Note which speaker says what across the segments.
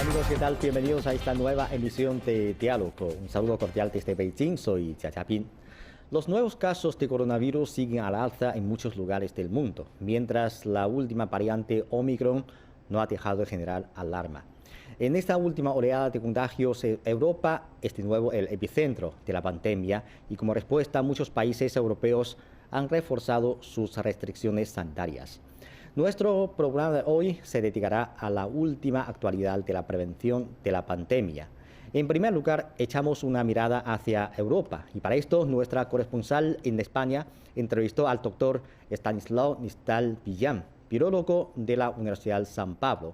Speaker 1: Amigos, ¿qué tal? Bienvenidos a esta nueva emisión de Diálogo. Un saludo cordial desde Beijing, soy Jia Jiaping. Los nuevos casos de coronavirus siguen al alza en muchos lugares del mundo, mientras la última variante Omicron no ha dejado de generar alarma. En esta última oleada de contagios, Europa es de nuevo el epicentro de la pandemia y como respuesta muchos países europeos han reforzado sus restricciones sanitarias. Nuestro programa de hoy se dedicará a la última actualidad de la prevención de la pandemia. En primer lugar, echamos una mirada hacia Europa y para esto nuestra corresponsal en España entrevistó al doctor Estanislao Nistal Villam, virólogo de la Universidad San Pablo.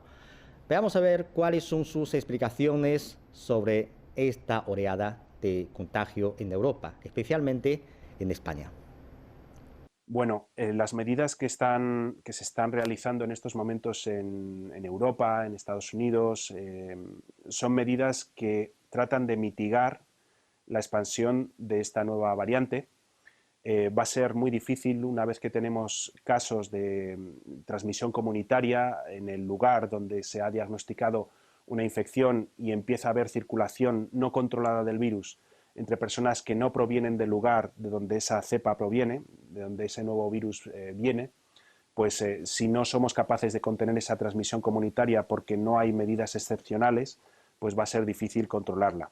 Speaker 1: Veamos a ver cuáles son sus explicaciones sobre esta oleada de contagio en Europa, especialmente en España.
Speaker 2: Bueno, las medidas que se están realizando en estos momentos en Europa, en Estados Unidos, son medidas que tratan de mitigar la expansión de esta nueva variante. Va a ser muy difícil una vez que tenemos casos de transmisión comunitaria en el lugar donde se ha diagnosticado una infección y empieza a haber circulación no controlada del virus entre personas que no provienen del lugar de donde esa cepa proviene, de donde ese nuevo virus viene, pues si no somos capaces de contener esa transmisión comunitaria porque no hay medidas excepcionales, pues va a ser difícil controlarla.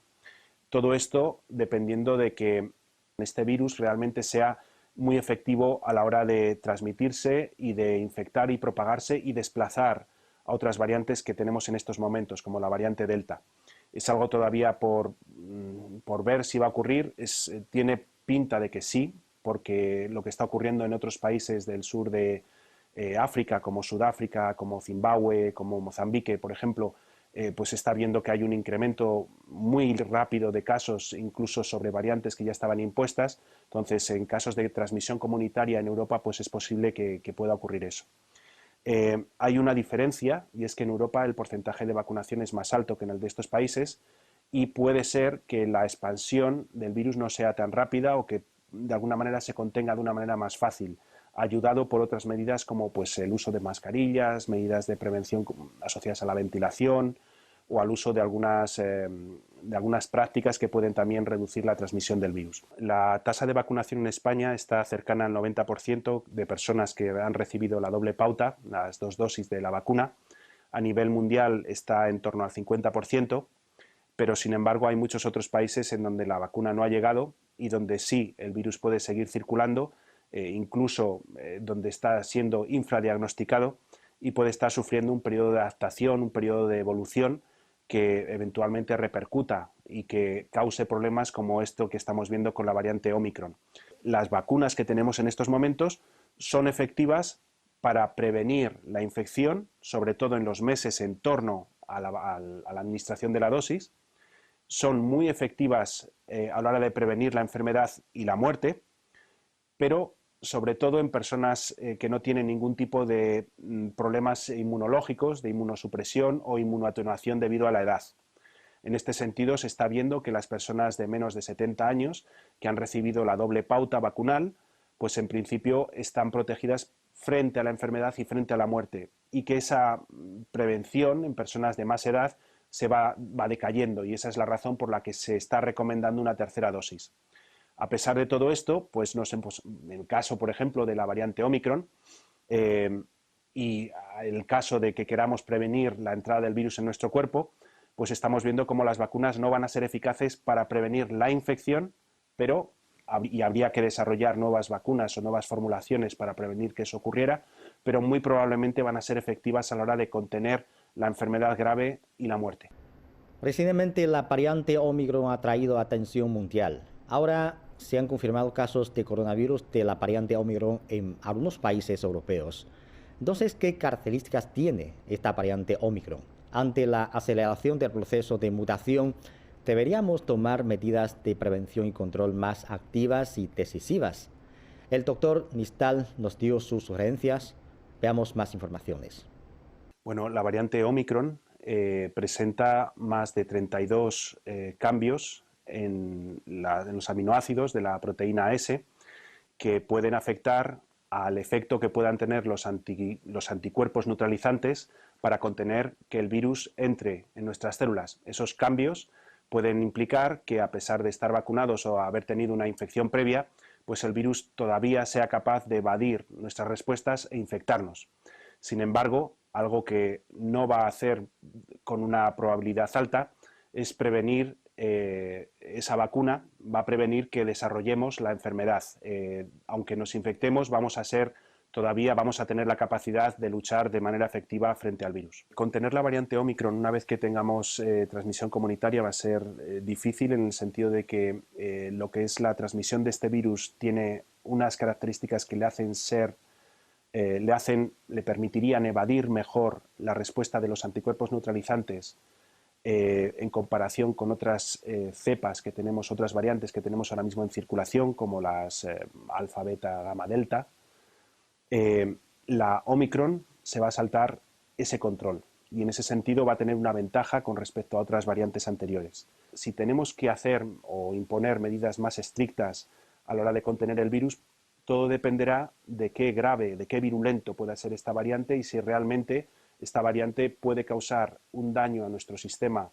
Speaker 2: Todo esto dependiendo de que este virus realmente sea muy efectivo a la hora de transmitirse y de infectar y propagarse y desplazar a otras variantes que tenemos en estos momentos, como la variante Delta. Es algo todavía por ver si va a ocurrir. Tiene pinta de que sí, porque lo que está ocurriendo en otros países del sur de África, como Sudáfrica, como Zimbabue, como Mozambique, por ejemplo, pues se está viendo que hay un incremento muy rápido de casos, incluso sobre variantes que ya estaban impuestas. Entonces, en casos de transmisión comunitaria en Europa, pues es posible que pueda ocurrir eso. Hay una diferencia, y es que en Europa el porcentaje de vacunación es más alto que en el de estos países, y puede ser que la expansión del virus no sea tan rápida o que de alguna manera se contenga de una manera más fácil, ayudado por otras medidas como pues, el uso de mascarillas, medidas de prevención asociadas a la ventilación o al uso de algunas prácticas que pueden también reducir la transmisión del virus. La tasa de vacunación en España está cercana al 90% de personas que han recibido la doble pauta, las 2 dosis de la vacuna. A nivel mundial está en torno al 50%, pero sin embargo hay muchos otros países en donde la vacuna no ha llegado y donde sí el virus puede seguir circulando, incluso donde está siendo infradiagnosticado y puede estar sufriendo un periodo de adaptación, un periodo de evolución que eventualmente repercuta y que cause problemas como esto que estamos viendo con la variante Omicron. Las vacunas que tenemos en estos momentos son efectivas para prevenir la infección, sobre todo en los meses en torno a la administración de la dosis. Son muy efectivas a la hora de prevenir la enfermedad y la muerte, pero sobre todo en personas que no tienen ningún tipo de problemas inmunológicos, de inmunosupresión o inmunoatenuación debido a la edad. En este sentido, se está viendo que las personas de menos de 70 años que han recibido la doble pauta vacunal, pues en principio están protegidas frente a la enfermedad y frente a la muerte, y que esa prevención en personas de más edad se va decayendo, y esa es la razón por la que se está recomendando una tercera dosis. A pesar de todo esto, pues en el caso, por ejemplo, de la variante Omicron, y el caso de que queramos prevenir la entrada del virus en nuestro cuerpo, pues estamos viendo cómo las vacunas no van a ser eficaces para prevenir la infección, pero y habría que desarrollar nuevas vacunas o nuevas formulaciones para prevenir que eso ocurriera, pero muy probablemente van a ser efectivas a la hora de contener la enfermedad grave y la muerte.
Speaker 1: Recientemente la variante Omicron ha traído atención mundial. Ahora se han confirmado casos de coronavirus de la variante Omicron en algunos países europeos. Entonces, ¿qué características tiene esta variante Omicron? Ante la aceleración del proceso de mutación, deberíamos tomar medidas de prevención y control más activas y decisivas. El doctor Nistal nos dio sus sugerencias. Veamos más informaciones.
Speaker 2: Bueno, la variante Omicron presenta más de 32 cambios en los aminoácidos de la proteína S que pueden afectar al efecto que puedan tener los anticuerpos neutralizantes para contener que el virus entre en nuestras células. Esos cambios pueden implicar que, a pesar de estar vacunados o haber tenido una infección previa, pues el virus todavía sea capaz de evadir nuestras respuestas e infectarnos. Sin embargo, algo que no va a hacer con una probabilidad alta es prevenir, esa vacuna va a prevenir que desarrollemos la enfermedad. Aunque nos infectemos, vamos a tener la capacidad de luchar de manera efectiva frente al virus. Contener la variante Omicron una vez que tengamos transmisión comunitaria va a ser difícil, en el sentido de que lo que es la transmisión de este virus tiene unas características que le permitirían evadir mejor la respuesta de los anticuerpos neutralizantes en comparación con otras cepas que tenemos, otras variantes que tenemos ahora mismo en circulación, como las alfa, beta, gamma, delta. La Omicron se va a saltar ese control y en ese sentido va a tener una ventaja con respecto a otras variantes anteriores. Si tenemos que hacer o imponer medidas más estrictas a la hora de contener el virus, todo dependerá de qué grave, de qué virulento pueda ser esta variante y si realmente esta variante puede causar un daño a nuestro sistema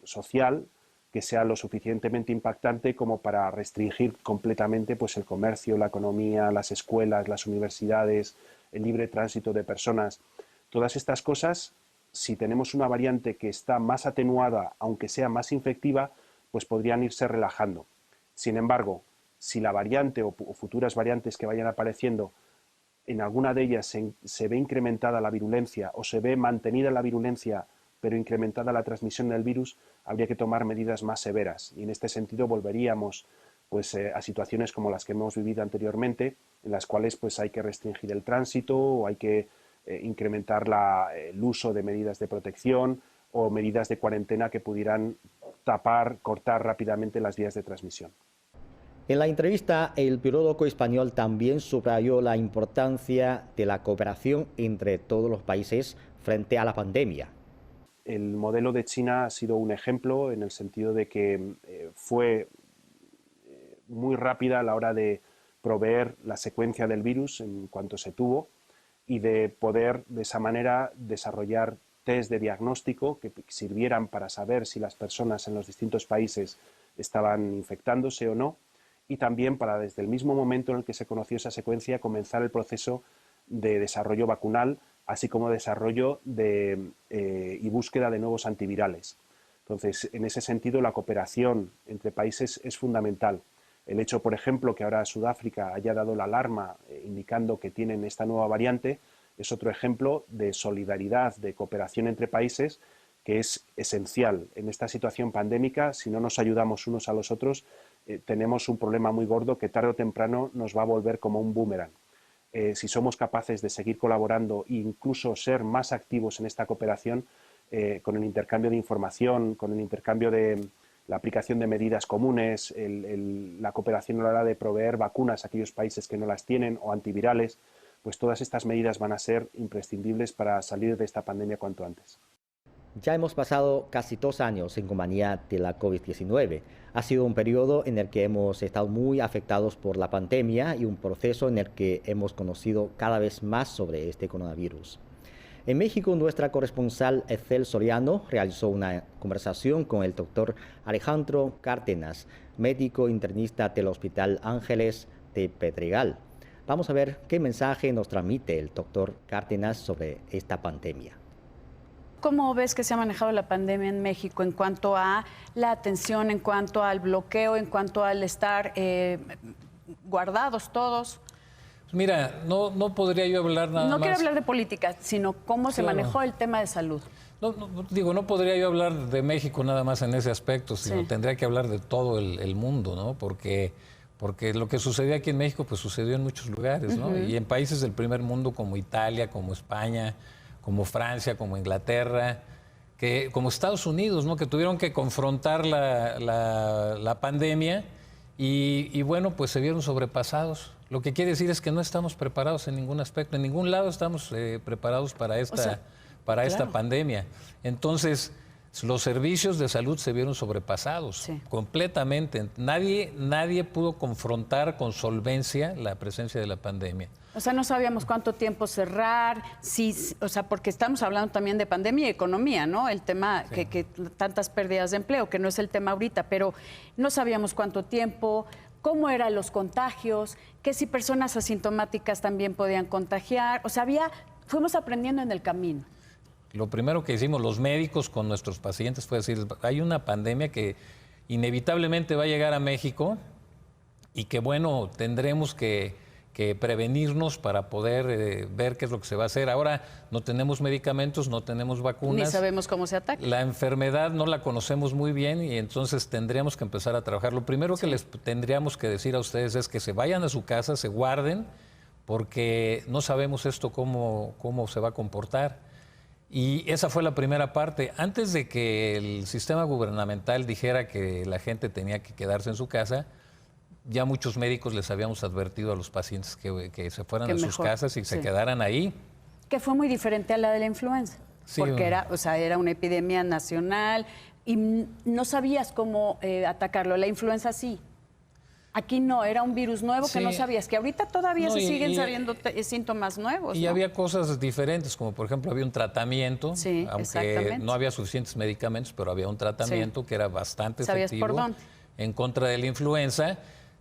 Speaker 2: social que sea lo suficientemente impactante como para restringir completamente pues, el comercio, la economía, las escuelas, las universidades, el libre tránsito de personas. Todas estas cosas, si tenemos una variante que está más atenuada, aunque sea más infectiva, pues podrían irse relajando. Sin embargo, si la variante o futuras variantes que vayan apareciendo, en alguna de ellas se ve incrementada la virulencia o se ve mantenida la virulencia pero incrementada la transmisión del virus, habría que tomar medidas más severas. Y en este sentido volveríamos pues, a situaciones como las que hemos vivido anteriormente, en las cuales pues, hay que restringir el tránsito o hay que incrementar el uso de medidas de protección o medidas de cuarentena que pudieran cortar rápidamente las vías de transmisión.
Speaker 1: En la entrevista, el virólogo español también subrayó la importancia de la cooperación entre todos los países frente a la pandemia.
Speaker 2: El modelo de China ha sido un ejemplo en el sentido de que fue muy rápida a la hora de proveer la secuencia del virus en cuanto se tuvo y de poder de esa manera desarrollar test de diagnóstico que sirvieran para saber si las personas en los distintos países estaban infectándose o no, y también para, desde el mismo momento en el que se conoció esa secuencia, comenzar el proceso de desarrollo vacunal, así como desarrollo y búsqueda de nuevos antivirales. Entonces, en ese sentido, la cooperación entre países es fundamental. El hecho, por ejemplo, que ahora Sudáfrica haya dado la alarma indicando que tienen esta nueva variante, es otro ejemplo de solidaridad, de cooperación entre países, que es esencial. En esta situación pandémica, si no nos ayudamos unos a los otros, tenemos un problema muy gordo que tarde o temprano nos va a volver como un boomerang. Si somos capaces de seguir colaborando e incluso ser más activos en esta cooperación, con el intercambio de información, con el intercambio de la aplicación de medidas comunes, la cooperación a la hora de proveer vacunas a aquellos países que no las tienen o antivirales, pues todas estas medidas van a ser imprescindibles para salir de esta pandemia cuanto antes.
Speaker 1: Ya hemos pasado casi 2 años en compañía de la COVID-19. Ha sido un periodo en el que hemos estado muy afectados por la pandemia y un proceso en el que hemos conocido cada vez más sobre este coronavirus. En México, nuestra corresponsal Ethel Soriano realizó una conversación con el doctor Alejandro Cárdenas, médico internista del Hospital Ángeles de Pedregal. Vamos a ver qué mensaje nos transmite el doctor Cárdenas sobre esta pandemia.
Speaker 3: ¿Cómo ves que se ha manejado la pandemia en México en cuanto a la atención, en cuanto al bloqueo, en cuanto al estar guardados todos?
Speaker 4: Mira, no podría yo hablar nada más.
Speaker 3: No quiero hablar de política, sino cómo se manejó el tema de salud.
Speaker 4: No podría yo hablar de México nada más en ese aspecto, sino tendría que hablar de todo el mundo, ¿no? Porque lo que sucedió aquí en México, pues sucedió en muchos lugares, ¿no? Y en países del primer mundo como Italia, como España, como Francia, como Inglaterra, como Estados Unidos, ¿no? Que tuvieron que confrontar la pandemia y bueno, pues se vieron sobrepasados. Lo que quiere decir es que no estamos preparados en ningún aspecto, en ningún lado estamos preparados para esta pandemia. Entonces, Los servicios de salud se vieron sobrepasados completamente. Nadie pudo confrontar con solvencia la presencia de la pandemia.
Speaker 3: O sea, no sabíamos cuánto tiempo cerrar, o sea, porque estamos hablando también de pandemia y economía, ¿no? El tema que tantas pérdidas de empleo, que no es el tema ahorita, pero no sabíamos cuánto tiempo, cómo eran los contagios, que si personas asintomáticas también podían contagiar. O sea, fuimos aprendiendo en el camino.
Speaker 4: Lo primero que hicimos los médicos con nuestros pacientes fue decir, hay una pandemia que inevitablemente va a llegar a México y que, bueno, tendremos que prevenirnos para poder ver qué es lo que se va a hacer. Ahora no tenemos medicamentos, no tenemos vacunas.
Speaker 3: Ni sabemos cómo se ataca.
Speaker 4: La enfermedad no la conocemos muy bien y entonces tendríamos que empezar a trabajar. Lo primero que les tendríamos que decir a ustedes es que se vayan a su casa, se guarden, porque no sabemos esto cómo se va a comportar. Y esa fue la primera parte. Antes de que el sistema gubernamental dijera que la gente tenía que quedarse en su casa, ya muchos médicos les habíamos advertido a los pacientes que se fueran a sus casas y se quedaran ahí.
Speaker 3: Que fue muy diferente a la de la influenza, porque era una epidemia nacional y no sabías cómo atacarlo. La influenza sí. Aquí no, era un virus nuevo que no sabías, que ahorita todavía se siguen sabiendo síntomas nuevos.
Speaker 4: Y había cosas diferentes, como por ejemplo había un tratamiento, aunque no había suficientes medicamentos, pero había un tratamiento que era bastante efectivo en contra de la influenza.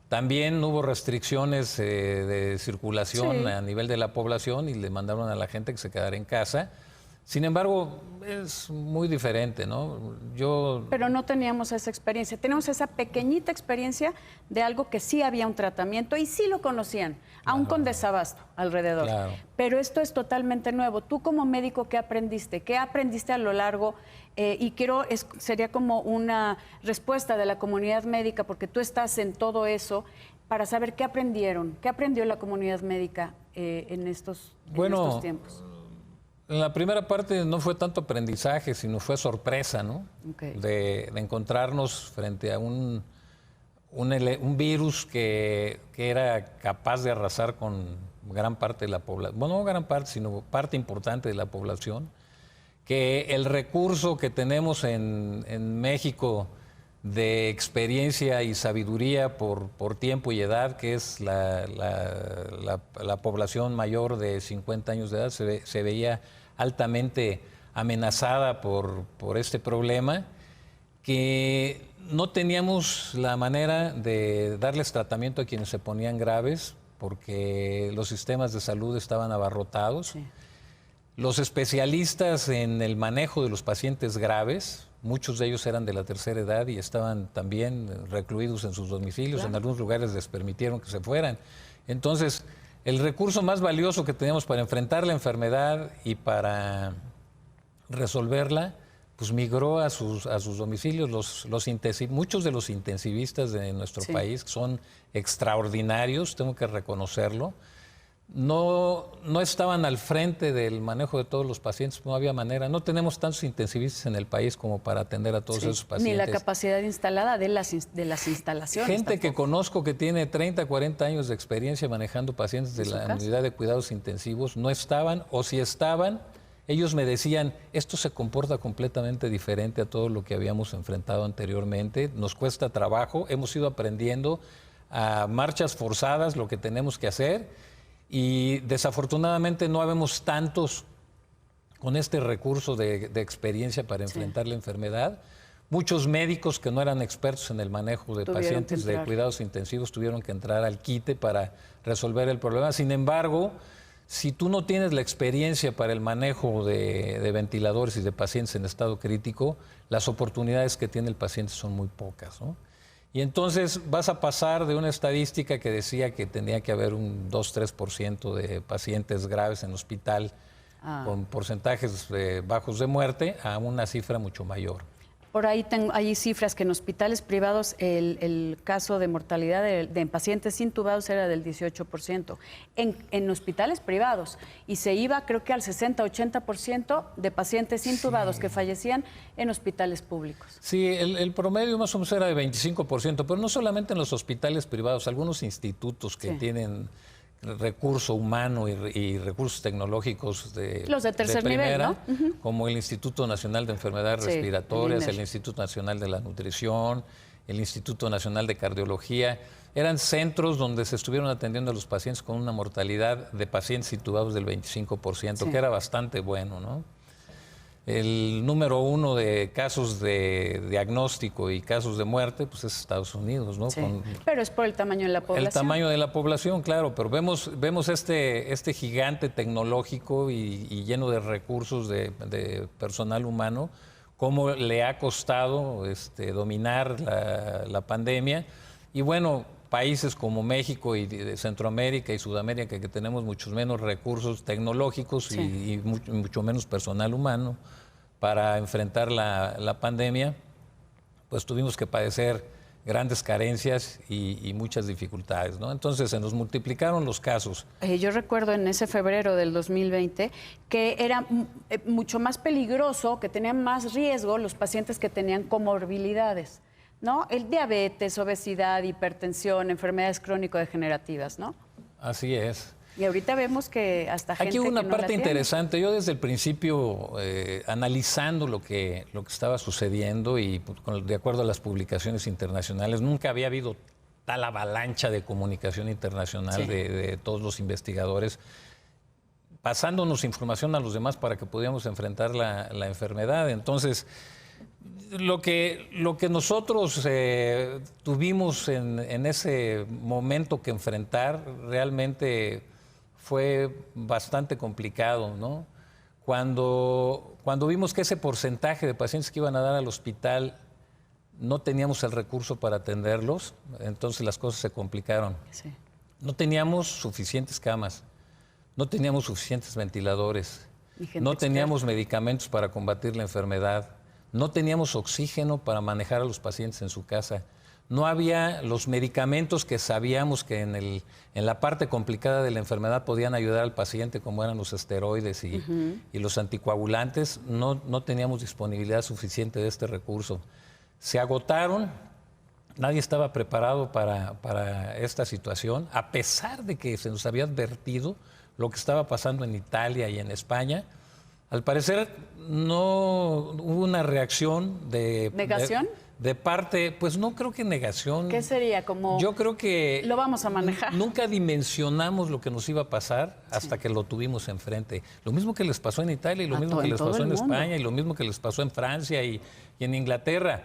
Speaker 4: También hubo restricciones de circulación a nivel de la población y le mandaron a la gente que se quedara en casa. Sin embargo, es muy diferente, ¿no?
Speaker 3: Pero no teníamos esa experiencia. Tenemos esa pequeñita experiencia de algo que sí había un tratamiento y sí lo conocían, aún con desabasto alrededor. Claro. Pero esto es totalmente nuevo. Tú como médico, ¿qué aprendiste? ¿Qué aprendiste a lo largo? Y sería como una respuesta de la comunidad médica, porque tú estás en todo eso, para saber qué aprendieron, qué aprendió la comunidad médica en estos tiempos.
Speaker 4: En la primera parte no fue tanto aprendizaje, sino fue sorpresa, ¿no? De encontrarnos frente a un virus que era capaz de arrasar con gran parte de la población. Bueno, no gran parte, sino parte importante de la población. Que el recurso que tenemos en México de experiencia y sabiduría por tiempo y edad, que es la población mayor de 50 años de edad, se veía altamente amenazada por este problema, que no teníamos la manera de darles tratamiento a quienes se ponían graves, porque los sistemas de salud estaban abarrotados. Los especialistas en el manejo de los pacientes graves, muchos de ellos eran de la tercera edad y estaban también recluidos en sus domicilios. En algunos lugares les permitieron que se fueran. Entonces, el recurso más valioso que teníamos para enfrentar la enfermedad y para resolverla, pues migró a sus domicilios. Muchos de los intensivistas de nuestro país son extraordinarios, tengo que reconocerlo. No estaban al frente del manejo de todos los pacientes, no había manera. No tenemos tantos intensivistas en el país como para atender a todos esos pacientes.
Speaker 3: Ni la capacidad instalada de las instalaciones.
Speaker 4: Gente que conozco que tiene 30, 40 años de experiencia manejando pacientes de la unidad de cuidados intensivos, no estaban, o si estaban, ellos me decían, esto se comporta completamente diferente a todo lo que habíamos enfrentado anteriormente, nos cuesta trabajo, hemos ido aprendiendo a marchas forzadas lo que tenemos que hacer. Y desafortunadamente no habemos tantos con este recurso de experiencia para enfrentar la enfermedad. Muchos médicos que no eran expertos en el manejo de pacientes de cuidados intensivos tuvieron que entrar al quite para resolver el problema. Sin embargo, si tú no tienes la experiencia para el manejo de ventiladores y de pacientes en estado crítico, las oportunidades que tiene el paciente son muy pocas, ¿no? Y entonces vas a pasar de una estadística que decía que tenía que haber un 2-3% de pacientes graves en hospital con porcentajes bajos de muerte a una cifra mucho mayor.
Speaker 3: Por ahí hay cifras que en hospitales privados el caso de mortalidad de pacientes intubados era del 18%. En hospitales privados. Y se iba creo que al 60-80% de pacientes intubados que fallecían en hospitales públicos.
Speaker 4: Sí, el promedio más o menos era de 25%, pero no solamente en los hospitales privados, algunos institutos que tienen recurso humano y recursos tecnológicos
Speaker 3: los de tercer
Speaker 4: primera,
Speaker 3: nivel, ¿no?
Speaker 4: como el Instituto Nacional de Enfermedades Respiratorias, el Instituto Nacional de la Nutrición, el Instituto Nacional de Cardiología. Eran centros donde se estuvieron atendiendo a los pacientes con una mortalidad de pacientes intubados del 25%, que era bastante bueno, ¿no? El número 1 de casos de diagnóstico y casos de muerte, pues es Estados Unidos, ¿no?
Speaker 3: Sí. Pero es por el tamaño de la población.
Speaker 4: El tamaño de la población, claro, pero vemos este gigante tecnológico y lleno de recursos de personal humano, cómo le ha costado dominar la pandemia. Y bueno, países como México y de Centroamérica y Sudamérica, que tenemos muchos menos recursos tecnológicos y mucho menos personal humano para enfrentar la pandemia, pues tuvimos que padecer grandes carencias y muchas dificultades, ¿no? Entonces se nos multiplicaron los casos.
Speaker 3: Yo recuerdo en ese febrero del 2020 que era mucho más peligroso, que tenían más riesgo los pacientes que tenían comorbilidades, ¿no? El diabetes, obesidad, hipertensión, enfermedades crónico-degenerativas, ¿no?
Speaker 4: Así es.
Speaker 3: Y ahorita vemos que hasta gente
Speaker 4: aquí hubo una
Speaker 3: que no
Speaker 4: parte
Speaker 3: la tiene.
Speaker 4: interesante. Yo desde el principio, analizando lo que estaba sucediendo y de acuerdo a las publicaciones internacionales, nunca había habido tal avalancha de comunicación internacional de todos los investigadores, pasándonos información a los demás para que pudiéramos enfrentar la enfermedad. Entonces, lo que nosotros tuvimos en ese momento que enfrentar realmente fue bastante complicado, ¿no? Cuando vimos que ese porcentaje de pacientes que iban a dar al hospital no teníamos el recurso para atenderlos, entonces las cosas se complicaron.
Speaker 3: Sí.
Speaker 4: No teníamos suficientes camas, no teníamos suficientes ventiladores, no teníamos medicamentos para combatir la enfermedad, no teníamos oxígeno para manejar a los pacientes en su casa. No había los medicamentos que sabíamos que en la parte complicada de la enfermedad podían ayudar al paciente, como eran los esteroides y los anticoagulantes. No teníamos disponibilidad suficiente de este recurso. Se agotaron, nadie estaba preparado para esta situación, a pesar de que se nos había advertido lo que estaba pasando en Italia y en España. Al parecer no hubo una reacción de...
Speaker 3: ¿Negación?
Speaker 4: De parte, pues no creo que negación.
Speaker 3: ¿Qué sería? Como
Speaker 4: yo creo que
Speaker 3: lo vamos a manejar.
Speaker 4: Nunca dimensionamos lo que nos iba a pasar hasta que lo tuvimos enfrente. Lo mismo que les pasó en Italia y lo mismo que les pasó en España y lo mismo que les pasó en Francia y en Inglaterra.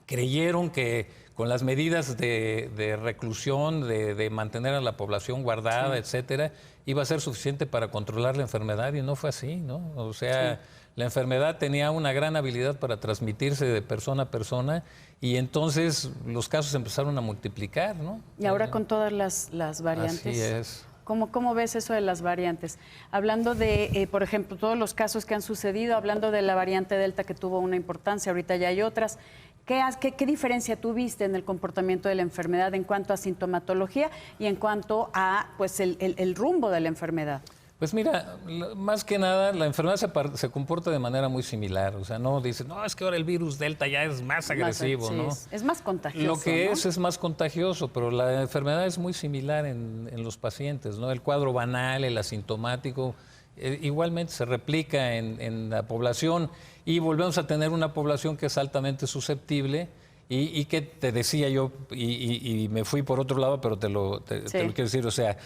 Speaker 4: Creyeron que con las medidas de reclusión, de mantener a la población guardada, etcétera, iba a ser suficiente para controlar la enfermedad y no fue así, ¿no? O sea, la enfermedad tenía una gran habilidad para transmitirse de persona a persona y entonces los casos empezaron a multiplicar, ¿no?
Speaker 3: Y ahora con todas las variantes.
Speaker 4: Así es.
Speaker 3: ¿Cómo ves eso de las variantes? Hablando de, por ejemplo, todos los casos que han sucedido, hablando de la variante Delta que tuvo una importancia, ahorita ya hay otras. ¿Qué diferencia tuviste en el comportamiento de la enfermedad en cuanto a sintomatología y en cuanto a pues, el rumbo de la enfermedad?
Speaker 4: Pues mira, más que nada, la enfermedad se comporta de manera muy similar. O sea, no dice, no, es que ahora el virus Delta ya es más agresivo, ¿no?
Speaker 3: Es más contagioso.
Speaker 4: Lo que
Speaker 3: ¿no?
Speaker 4: es más contagioso, pero la enfermedad es muy similar en los pacientes, ¿no? El cuadro banal, el asintomático, igualmente se replica en la población y volvemos a tener una población que es altamente susceptible y que te decía yo, y me fui por otro lado, pero te lo quiero decir, o sea,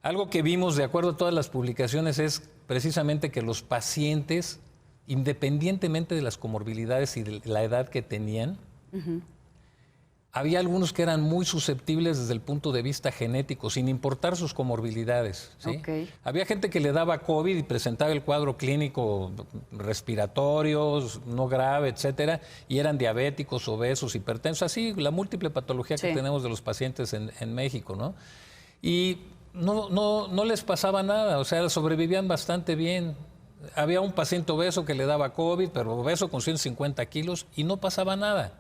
Speaker 4: algo que vimos de acuerdo a todas las publicaciones es precisamente que los pacientes, independientemente de las comorbilidades y de la edad que tenían, había algunos que eran muy susceptibles desde el punto de vista genético, sin importar sus comorbilidades, ¿sí? Había gente que le daba COVID y presentaba el cuadro clínico respiratorio, no grave, etcétera, y eran diabéticos, obesos, hipertensos, así la múltiple patología que tenemos de los pacientes en México, ¿no? Y no les pasaba nada, o sea, sobrevivían bastante bien. Había un paciente obeso que le daba COVID, pero obeso con 150 kilos y no pasaba nada.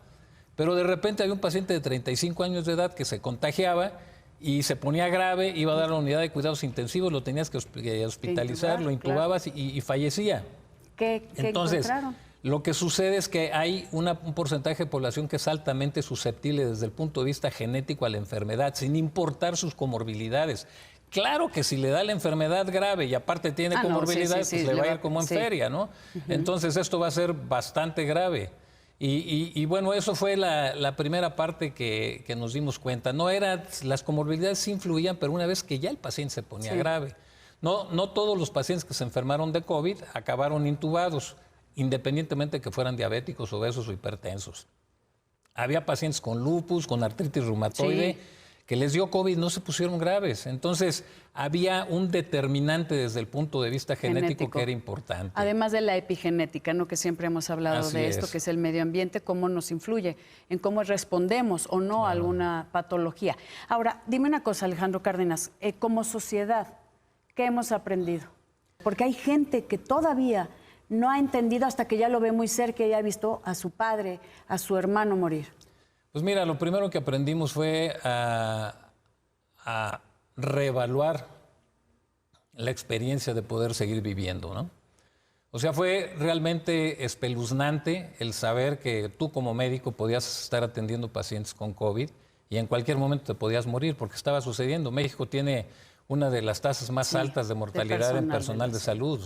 Speaker 4: Pero de repente había un paciente de 35 años de edad que se contagiaba y se ponía grave, iba a dar a la unidad de cuidados intensivos, lo tenías que hospitalizar, lo intubabas y fallecía. Entonces, encontraron? Lo que sucede es que hay un porcentaje de población que es altamente susceptible desde el punto de vista genético a la enfermedad, sin importar sus comorbilidades. Claro que si le da la enfermedad grave y aparte tiene comorbilidades, pues le va a ir como en feria, ¿no? Entonces esto va a ser bastante grave. Y bueno, eso fue la primera parte que nos dimos cuenta. No era, las comorbilidades sí influían, pero una vez que ya el paciente se ponía grave. No todos los pacientes que se enfermaron de COVID acabaron intubados, independientemente de que fueran diabéticos, obesos o hipertensos. Había pacientes con lupus, con artritis reumatoide, que les dio COVID, no se pusieron graves. Entonces, había un determinante desde el punto de vista genético que era importante.
Speaker 3: Además de la epigenética, ¿no? Que siempre hemos hablado de esto, que es el medio ambiente, cómo nos influye, en cómo respondemos o no a alguna patología. Ahora, dime una cosa, Alejandro Cárdenas, como sociedad, ¿qué hemos aprendido? Porque hay gente que todavía no ha entendido hasta que ya lo ve muy cerca y ya ha visto a su padre, a su hermano morir.
Speaker 4: Pues mira, lo primero que aprendimos fue a reevaluar la experiencia de poder seguir viviendo, ¿no? O sea, fue realmente espeluznante el saber que tú como médico podías estar atendiendo pacientes con COVID y en cualquier momento te podías morir porque estaba sucediendo. México tiene una de las tasas más altas de mortalidad en personal de salud.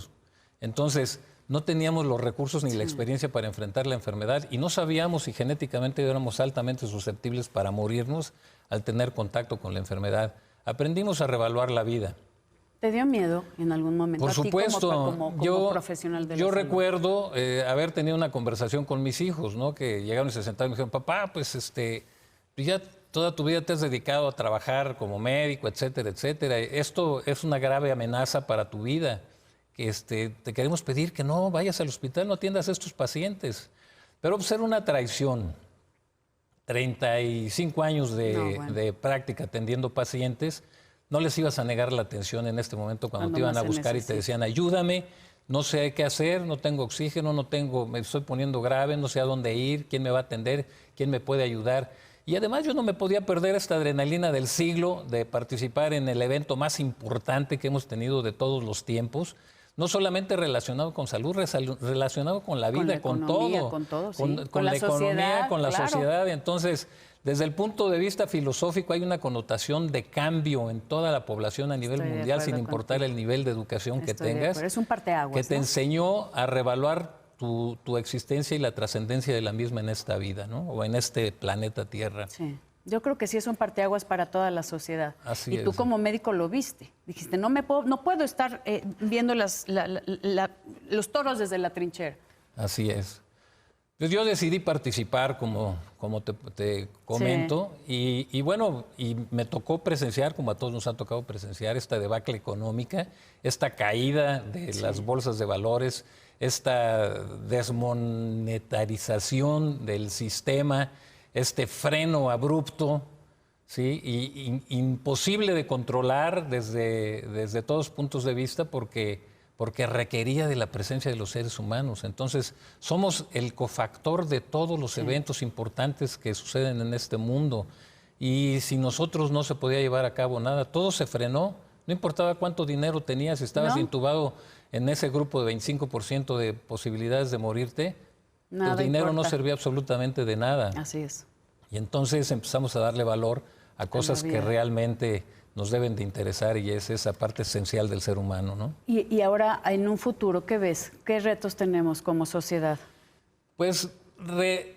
Speaker 4: Entonces, no teníamos los recursos ni la experiencia para enfrentar la enfermedad y no sabíamos si genéticamente éramos altamente susceptibles para morirnos al tener contacto con la enfermedad. Aprendimos a reevaluar la vida.
Speaker 3: ¿Te dio miedo en algún momento?
Speaker 4: Por supuesto.
Speaker 3: Como profesional de la
Speaker 4: salud.
Speaker 3: Yo
Speaker 4: recuerdo haber tenido una conversación con mis hijos, ¿no? Que llegaron y se sentaron y me dijeron, papá, pues ya toda tu vida te has dedicado a trabajar como médico, etcétera, etcétera. Esto es una grave amenaza para tu vida. Te queremos pedir que no vayas al hospital, no atiendas a estos pacientes. Pero pues era una traición. 35 años de práctica atendiendo pacientes, no les ibas a negar la atención en este momento cuando te iban a buscar y te decían, ayúdame, no sé qué hacer, no tengo oxígeno, me estoy poniendo grave, no sé a dónde ir, quién me va a atender, quién me puede ayudar. Y además yo no me podía perder esta adrenalina del siglo de participar en el evento más importante que hemos tenido de todos los tiempos. No solamente relacionado con salud, relacionado con la vida, con todo. Con la economía, con la sociedad. Entonces, desde el punto de vista filosófico hay una connotación de cambio en toda la población a nivel mundial, sin importar el nivel de educación que tengas.
Speaker 3: Es un parteaguas,
Speaker 4: que te enseñó a reevaluar tu existencia y la trascendencia de la misma en esta vida, ¿no? O en este planeta Tierra.
Speaker 3: Sí. Yo creo que sí es un parteaguas para toda la sociedad.
Speaker 4: Así es.
Speaker 3: Y tú como médico lo viste. Dijiste, no puedo estar viendo los toros desde la trinchera.
Speaker 4: Así es. Pues yo decidí participar, como te comento, y bueno, y me tocó presenciar, como a todos nos ha tocado presenciar, esta debacle económica, esta caída de las bolsas de valores, esta desmonetarización del sistema, este freno abrupto, ¿sí? Y imposible de controlar desde todos puntos de vista porque requería de la presencia de los seres humanos. Entonces, somos el cofactor de todos los eventos importantes que suceden en este mundo. Y si nosotros no se podía llevar a cabo nada, todo se frenó. No importaba cuánto dinero tenías, si estabas intubado en ese grupo de 25% de posibilidades de morirte, el dinero no servía absolutamente de nada.
Speaker 3: Así es.
Speaker 4: Y entonces empezamos a darle valor a cosas que realmente nos deben de interesar y es esa parte esencial del ser humano, ¿no?
Speaker 3: Y ahora, en un futuro, ¿qué ves? ¿Qué retos tenemos como sociedad?
Speaker 4: Pues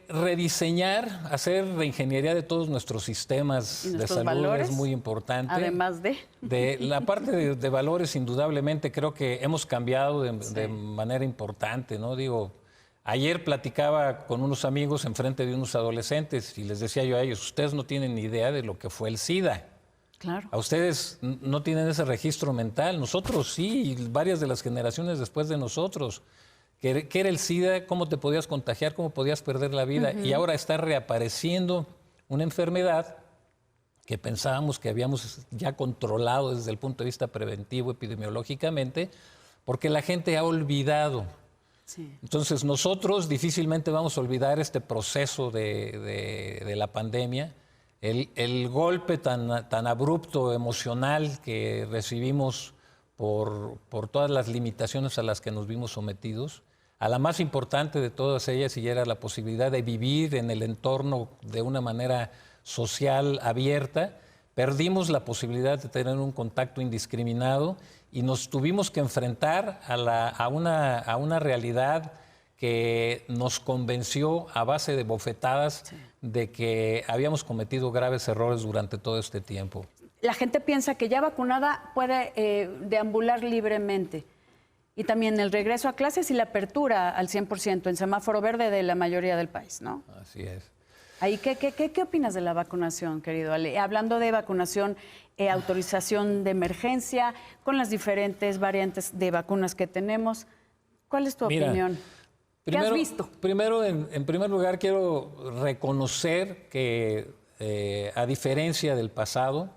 Speaker 4: rediseñar, hacer reingeniería de todos nuestros sistemas de salud valores, es muy importante.
Speaker 3: Además
Speaker 4: de la parte de valores, indudablemente creo que hemos cambiado de manera importante, ¿no? Digo, ayer platicaba con unos amigos enfrente de unos adolescentes y les decía yo a ellos, ustedes no tienen ni idea de lo que fue el SIDA.
Speaker 3: Claro.
Speaker 4: A ustedes no tienen ese registro mental, nosotros sí, y varias de las generaciones después de nosotros. ¿Qué era el SIDA? ¿Cómo te podías contagiar? ¿Cómo podías perder la vida? Y ahora está reapareciendo una enfermedad que pensábamos que habíamos ya controlado desde el punto de vista preventivo, epidemiológicamente, porque la gente ha olvidado.
Speaker 3: Sí.
Speaker 4: Entonces nosotros difícilmente vamos a olvidar este proceso de la pandemia, el golpe tan abrupto, emocional que recibimos por todas las limitaciones a las que nos vimos sometidos, a la más importante de todas ellas, y era la posibilidad de vivir en el entorno de una manera social abierta, perdimos la posibilidad de tener un contacto indiscriminado y nos tuvimos que enfrentar a una realidad que nos convenció a base de bofetadas de que habíamos cometido graves errores durante todo este tiempo.
Speaker 3: La gente piensa que ya vacunada puede deambular libremente. Y también el regreso a clases y la apertura al 100% en semáforo verde de la mayoría del país, ¿no?
Speaker 4: Así es.
Speaker 3: Ahí, ¿qué opinas de la vacunación, querido Ale? Hablando de vacunación, autorización de emergencia, con las diferentes variantes de vacunas que tenemos, ¿cuál es tu opinión? ¿Qué has visto?
Speaker 4: Primero, en primer lugar, quiero reconocer que, a diferencia del pasado,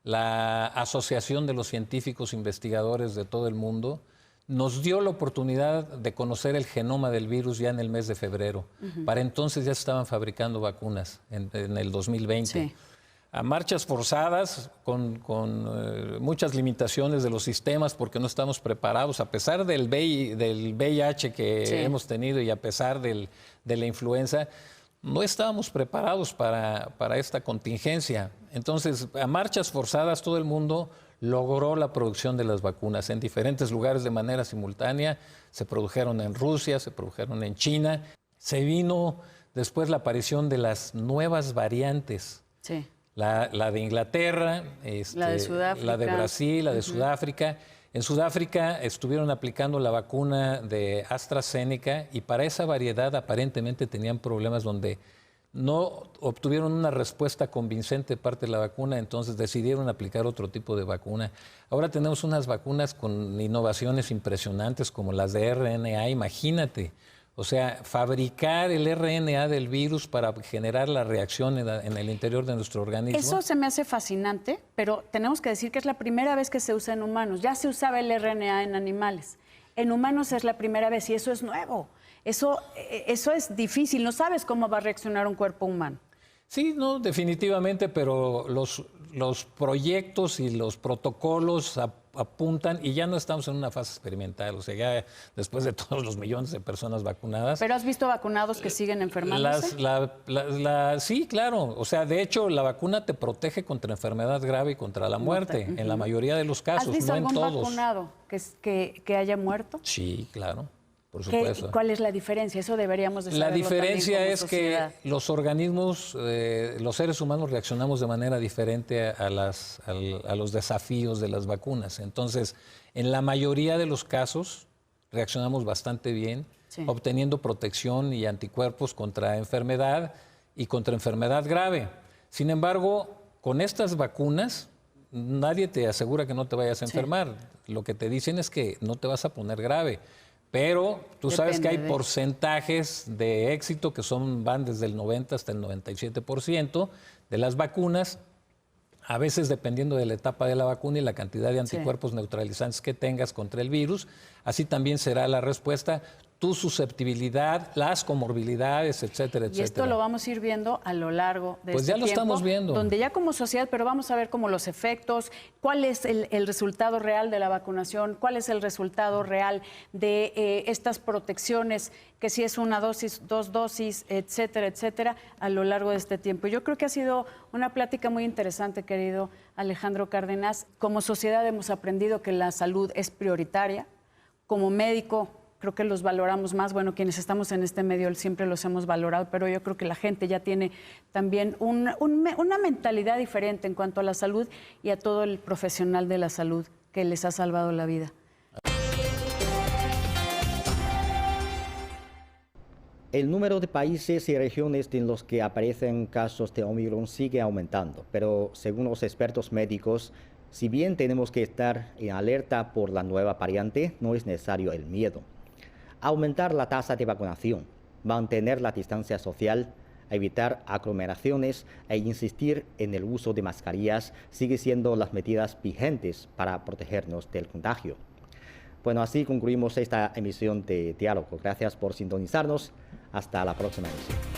Speaker 4: la Asociación de los Científicos Investigadores de todo el mundo nos dio la oportunidad de conocer el genoma del virus ya en el mes de febrero. Para entonces ya se estaban fabricando vacunas en el 2020. Sí. A marchas forzadas, con muchas limitaciones de los sistemas porque no estamos preparados, a pesar del VIH que hemos tenido y a pesar de la influenza, no estábamos preparados para esta contingencia. Entonces, a marchas forzadas, todo el mundo logró la producción de las vacunas en diferentes lugares de manera simultánea. Se produjeron en Rusia, se produjeron en China. Se vino después la aparición de las nuevas variantes.
Speaker 3: Sí.
Speaker 4: La de Inglaterra,
Speaker 3: la de Sudáfrica,
Speaker 4: la de Brasil, la de Sudáfrica. En Sudáfrica estuvieron aplicando la vacuna de AstraZeneca y para esa variedad aparentemente tenían problemas donde no obtuvieron una respuesta convincente de parte de la vacuna, entonces decidieron aplicar otro tipo de vacuna. Ahora tenemos unas vacunas con innovaciones impresionantes como las de RNA, imagínate. O sea, fabricar el RNA del virus para generar la reacción en el interior de nuestro organismo.
Speaker 3: Eso se me hace fascinante, pero tenemos que decir que es la primera vez que se usa en humanos. Ya se usaba el RNA en animales. En humanos es la primera vez y eso es nuevo. Eso es difícil. No sabes cómo va a reaccionar un cuerpo humano.
Speaker 4: Sí, no, definitivamente, pero los proyectos y los protocolos apuntan y ya no estamos en una fase experimental, o sea, ya después de todos los millones de personas vacunadas.
Speaker 3: ¿Pero has visto vacunados que siguen enfermándose?
Speaker 4: Sí, claro. O sea, de hecho, la vacuna te protege contra enfermedad grave y contra la muerte, en la mayoría de los casos,
Speaker 3: ¿has visto
Speaker 4: no en
Speaker 3: algún
Speaker 4: todos.
Speaker 3: vacunado que haya muerto?
Speaker 4: Sí, claro. Por supuesto.
Speaker 3: ¿Cuál es la diferencia? Eso deberíamos de saberlo.
Speaker 4: La diferencia es
Speaker 3: sociedad.
Speaker 4: Que los organismos, los seres humanos reaccionamos de manera diferente a los desafíos de las vacunas. Entonces, en la mayoría de los casos reaccionamos bastante bien, obteniendo protección y anticuerpos contra enfermedad y contra enfermedad grave. Sin embargo, con estas vacunas, nadie te asegura que no te vayas a enfermar. Lo que te dicen es que no te vas a poner grave. Pero tú sabes que hay porcentajes de éxito que van desde el 90 hasta el 97% de las vacunas, a veces dependiendo de la etapa de la vacuna y la cantidad de anticuerpos neutralizantes que tengas contra el virus, así también será la respuesta, tu susceptibilidad, las comorbilidades, etcétera, etcétera.
Speaker 3: Y esto lo vamos a ir viendo a lo largo de
Speaker 4: pues
Speaker 3: este
Speaker 4: ya lo
Speaker 3: tiempo,
Speaker 4: estamos viendo.
Speaker 3: Donde ya como sociedad, pero vamos a ver cómo los efectos, cuál es el resultado real de la vacunación, cuál es el resultado real de estas protecciones, que si es una dosis, 2 dosis, etcétera, etcétera, a lo largo de este tiempo. Yo creo que ha sido una plática muy interesante, querido Alejandro Cárdenas. Como sociedad hemos aprendido que la salud es prioritaria. Como médico, creo que los valoramos más. Bueno, quienes estamos en este medio siempre los hemos valorado, pero yo creo que la gente ya tiene también una mentalidad diferente en cuanto a la salud y a todo el profesional de la salud que les ha salvado la vida.
Speaker 1: El número de países y regiones en los que aparecen casos de Omicron sigue aumentando, pero según los expertos médicos, si bien tenemos que estar en alerta por la nueva variante, no es necesario el miedo. Aumentar la tasa de vacunación, mantener la distancia social, evitar aglomeraciones e insistir en el uso de mascarillas sigue siendo las medidas vigentes para protegernos del contagio. Bueno, así concluimos esta emisión de Diálogo. Gracias por sintonizarnos. Hasta la próxima emisión.